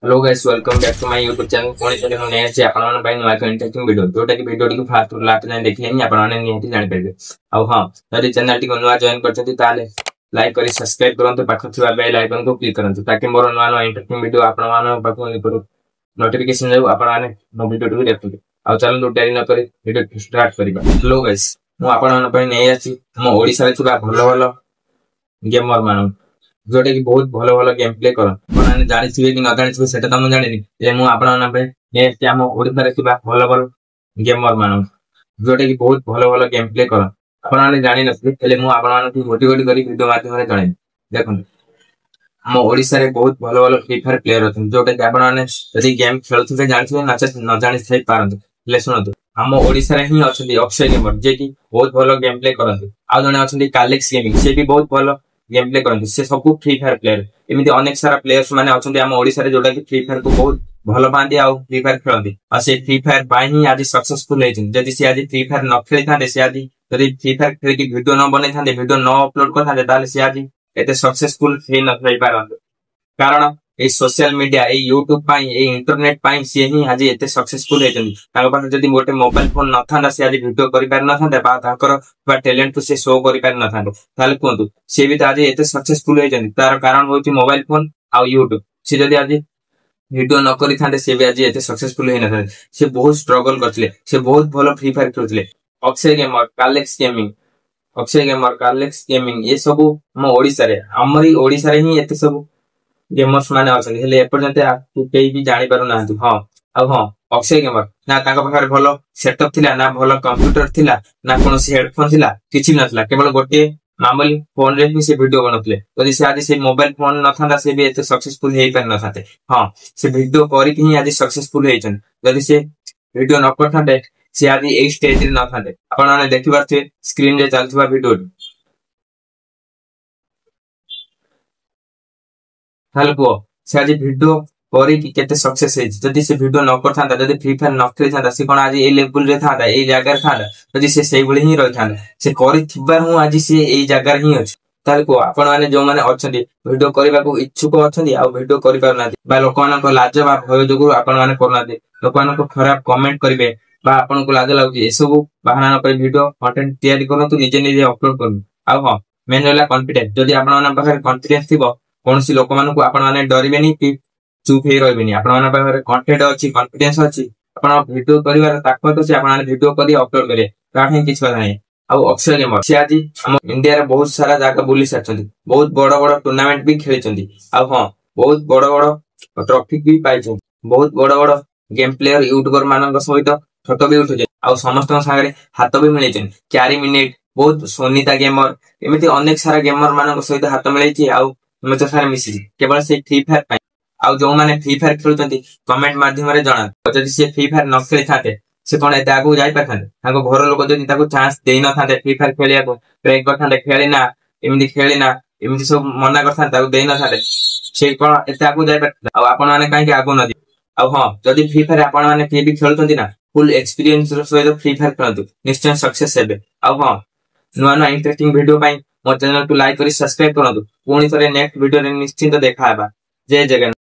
Hello guys welcome back to my YouTube channel कोणी चले हम नै अछि आपण मन नुआ इंटरेस्टिंग वीडियो जोटा कि वीडियो टी फास्ट लास्ट जाय देखले नि आपण मन निहति जानि परिबे आ हां यदि चैनल टी को नुआ जॉइन करछथि ताले लाइक करी सब्सक्राइब करंतु पाखो थिबा बेल आइकन को क्लिक करंतु ताकि मोर नुआ इंटरेस्टिंग वीडियो आपण मन पाखो निकरो नोटिफिकेशन जाउ आपण माने नो वीडियो टी देखु आ चैनल डेरी न करी वीडियो स्टार्ट करिबा। हेलो गाइस मु आपण मन नै अछि हम ओडिसा रे थिबा भलो भलो गेमर मान जोटा कि बहुत भलो भलो गेम प्ले करन आपन जानि छिबे कि न जानि छिबे सेटा त हम जानिनी जे मु आपन मन पे नेक्स्ट हम ओडिसा रे थिबा भलो भलो गेमर मान जोटा कि बहुत भलो भलो गेम प्ले करन आपन माने जानि नथिबे हेले मु आपन मान की मोटी मोटी करी वीडियो माध्यम रे जणाई देखन हम ओडिसा रे बहुत भलो भलो फ्री फायर प्लेयर अछन जोटा कि आपन माने यदि गेम खेलथुबे जानि छिबे न जानि छै पारंतु ले सुनतु हम ओडिसा रे ही अछथि अक्षय गेमर जे कि बहुत भलो गेम प्ले करन आ जने अछथि कालेक्स गेमिंग से भी बहुत भलो गेम प्ले करन से सब फ्री फायर प्लेयर एमिति अनेक सारा प्लेयर्स माने अछथि हम ओडिसा रे जोटा कि फ्री फायर को बहुत भलो पांदी आ फ्री फायर खेलंदी आ से फ्री फायर बाय ही आज सक्सेसफुल हेजिन जदि से आज फ्री फायर न खेली थांदे से आज यदि फ्री फायर खेली की वीडियो न बनै थांदे वीडियो न अपलोड कर थांदे ताले से आज एते सक्सेसफुल हे न થઈ पारंदे कारण ए सोशल मीडिया ए यूट्यूब पाई ए इंटरनेट पाई से ही आज एते सक्सेसफुल हेजन ताको पास जदि मोटे मोबाइल फोन न थांदा से आज वीडियो करि पार न थांदे बा ताकर बा टैलेंट को से शो करि पार न थांदे ताले कोंतु से भी आज एते सक्सेसफुल हेजन तार कारण होती मोबाइल फोन आ यूट्यूब से जदि आज वीडियो न करि थांदे से भी आज एते सक्सेसफुल हे न थांदे से बहुत स्ट्रगल करथिले से बहुत भलो फ्री फायर खेलथिले अक्षय गेमर कालेक्स गेमिंग ये सब हम ओडिसा रे हमरी ओडिसा रे ही एते सब गेमर्स माने अछन हेले एपर्यंत केई भी जानि पारु नांतु हां आ हां अक्षय गेमर ना ताका पाखरे भलो सेटअप थिला ना भलो कंप्यूटर थिला ना कोनोसी हेडफोन थिला किछि नथला केवल गोटे मामूली फोन रे ही से वीडियो बनथले यदि से आज से मोबाइल फोन न थांदा से भी एते सक्सेसफुल हेई पार न थाते हां से वीडियो करी कि आज सक्सेसफुल हेइछन यदि से वीडियो न कर थांदे से आज ए स्टेज रे न थांदे आपण माने देखि पारछे स्क्रीन रे चलथबा वीडियो हेल्प से आज वीडियो करी कि केते सक्सेस हे जदि से वीडियो न कर थांदा जदि फ्री फायर न खेली थांदा से कोन आज ए लेवल रे थांदा ए जगह रे थांदा जदि से सेई बळी ही रहि थांदा से करी थिबा हूं आज से ए जगह रे ही अछि ताल को आपण माने जो माने अछंती वीडियो करबा को इच्छुक अछंती आ वीडियो करि पार नाथि बा लोक मानक लाज बा भय जोगु आपण माने करनाथि लोक मानक खराब कमेंट करिवे बा आपण को लाज लागु ए सब बहाना न करि वीडियो कंटेंट तयारी करनतु निजे निजे अपलोड करनु आ हां मेन होला कॉन्फिडेंस जदि आपण माने पाखरे कॉन्फिडेंस थिबो कोनसी लोक मानक आपण माने डरिबेनी कि चुप हे रहबेनी आपण माने पाखरे कंटेंट अछि कॉन्फिडेंस अछि आपण वीडियो करिवार ताकत अछि आपण माने वीडियो करी अपलोड करे काहे किछ बात नै आ अक्षय गेमर से आज हम इंडिया रे बहुत सारा जगह बुली सचंती बहुत बड़ बड़ टूर्नामेंट भी खेलिचंती आ हां बहुत बड़ बड़ ट्रॉफी भी पाइछन बहुत बड़ बड़ गेम प्लेयर यूट्यूबर मानक सहित फोटो भी उठे आ समस्त सागरे हाथ भी मिलेछन 4 मिनिट बहुत सोनीता गेमर एमिति अनेक सारा गेमर मानक सहित हाथ मिलेछि आ मते सारे मिसी केवल से फ्री फायर पाई आ जो माने फ्री फायर खेलुतंती कमेंट माध्यम रे जणा जदि से फ्री फायर न खेली थाते से कोन एते आगु जाई पाथाते ताको घर लोक जदि ताको चांस देई न थाते फ्री फायर खेलिया को ट्राई करथाते खेलिना एमिति सब मना करथाते ताको देई न थाते से कोन एते आगु जाई पाथाते आ आपण माने काहे आगु न दि आ हां जदि फ्री फायर आपण माने के भी खेलुतंती ना फुल एक्सपीरियंस रो सहित फ्री फायर खेलतु निश्चय सक्सेस हेबे आ हां नुआ नुआ इंटरेस्टिंग वीडियो पाई मो चैनल को लाइक करी सब्सक्राइब करंतु पुणी थरे नेक्स्ट वीडियो रे निश्चिंत देखाबा जय जगन्नाथ।